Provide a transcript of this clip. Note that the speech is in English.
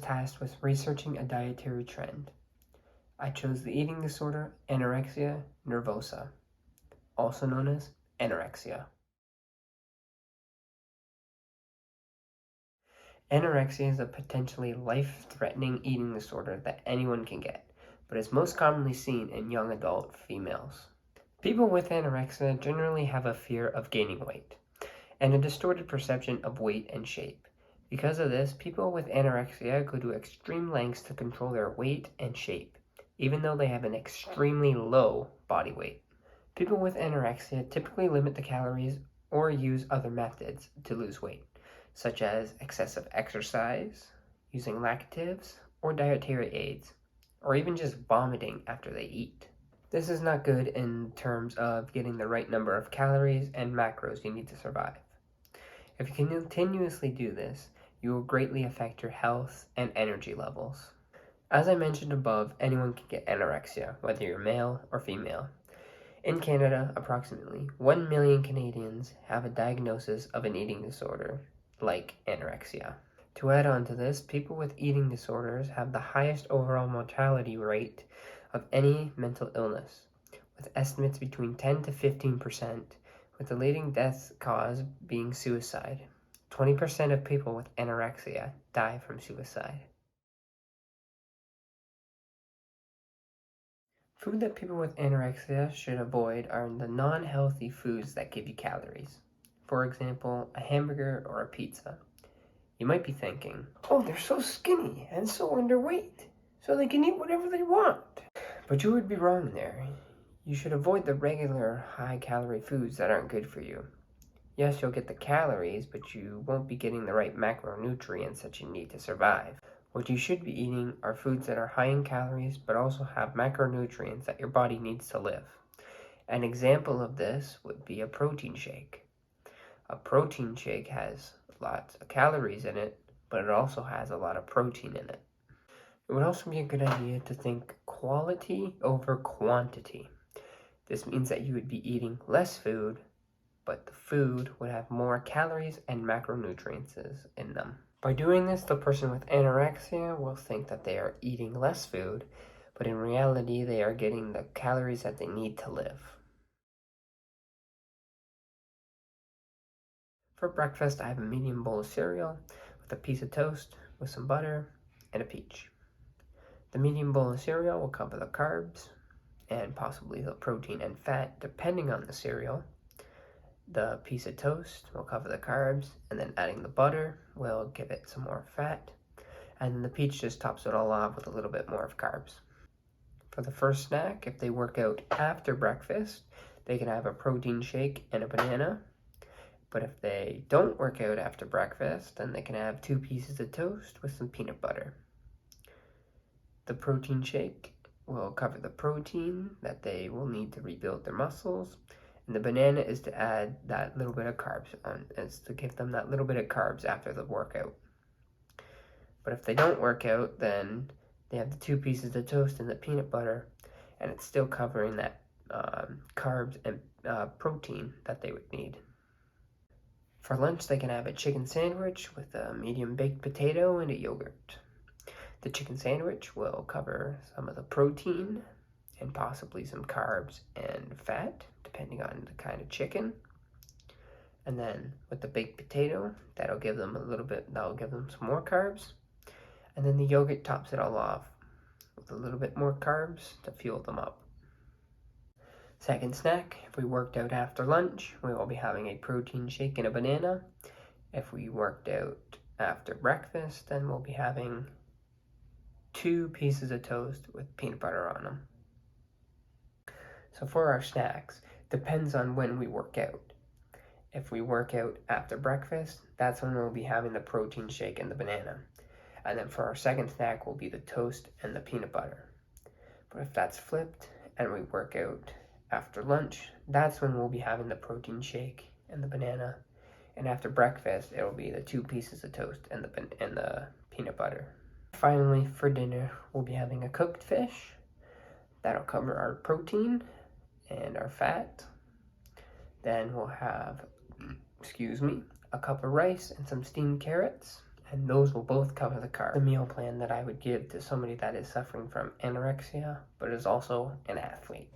tasked with researching a dietary trend. I chose the eating disorder anorexia nervosa, also known as anorexia. Anorexia is a potentially life-threatening eating disorder that anyone can get, but is most commonly seen in young adult females. People with anorexia generally have a fear of gaining weight and a distorted perception of weight and shape. Because of this, people with anorexia go to extreme lengths to control their weight and shape, even though they have an extremely low body weight. People with anorexia typically limit the calories or use other methods to lose weight, such as excessive exercise, using laxatives or dietary aids, or even just vomiting after they eat. This is not good in terms of getting the right number of calories and macros you need to survive. If you continuously do this, you will greatly affect your health and energy levels. As I mentioned above, anyone can get anorexia, whether you're male or female. In Canada, approximately 1 million Canadians have a diagnosis of an eating disorder, like anorexia. To add on to this, people with eating disorders have the highest overall mortality rate of any mental illness, with estimates between 10 to 15%, with the leading death cause being suicide. 20% of people with anorexia die from suicide. Food that people with anorexia should avoid are the non-healthy foods that give you calories. For example, a hamburger or a pizza. You might be thinking, oh, they're so skinny and so underweight, so they can eat whatever they want. But you would be wrong there. You should avoid the regular high-calorie foods that aren't good for you. Yes, you'll get the calories, but you won't be getting the right macronutrients that you need to survive. What you should be eating are foods that are high in calories, but also have macronutrients that your body needs to live. An example of this would be a protein shake. A protein shake has lots of calories in it, but it also has a lot of protein in it. It would also be a good idea to think quality over quantity. This means that you would be eating less food, but the food would have more calories and macronutrients in them. By doing this, the person with anorexia will think that they are eating less food, but in reality, they are getting the calories that they need to live. For breakfast, I have a medium bowl of cereal with a piece of toast with some butter and a peach. The medium bowl of cereal will cover the carbs and possibly the protein and fat, depending on the cereal. The piece of toast will cover the carbs, and then adding the butter will give it some more fat, and then the peach just tops it all off with a little bit more of carbs. For the first snack, if they work out after breakfast, they can have a protein shake and a banana. But if they don't work out after breakfast, then they can have 2 pieces of toast with some peanut butter. The protein shake will cover the protein that they will need to rebuild their muscles, and the banana is to add that little bit of carbs on, is to give them that little bit of carbs after the workout. But if they don't work out, then they have the 2 pieces of toast and the peanut butter, and it's still covering that carbs and protein that they would need. For lunch, they can have a chicken sandwich with a medium baked potato and a yogurt. The chicken sandwich will cover some of the protein and possibly some carbs and fat, depending on the kind of chicken. And then with the baked potato, that'll give them some more carbs. And then the yogurt tops it all off with a little bit more carbs to fuel them up. Second snack, if we worked out after lunch, we will be having a protein shake and a banana. If we worked out after breakfast, then we'll be having 2 pieces of toast with peanut butter on them. So for our snacks, depends on when we work out. If we work out after breakfast, that's when we'll be having the protein shake and the banana. And then for our second snack will be the toast and the peanut butter. But if that's flipped and we work out after lunch, that's when we'll be having the protein shake and the banana. And after breakfast, it'll be the 2 pieces of toast and the peanut butter. Finally, for dinner, we'll be having a cooked fish. That'll cover our protein and our fat. Then we'll have, a cup of rice and some steamed carrots. and those will both cover the carb. The meal plan that I would give to somebody that is suffering from anorexia, but is also an athlete.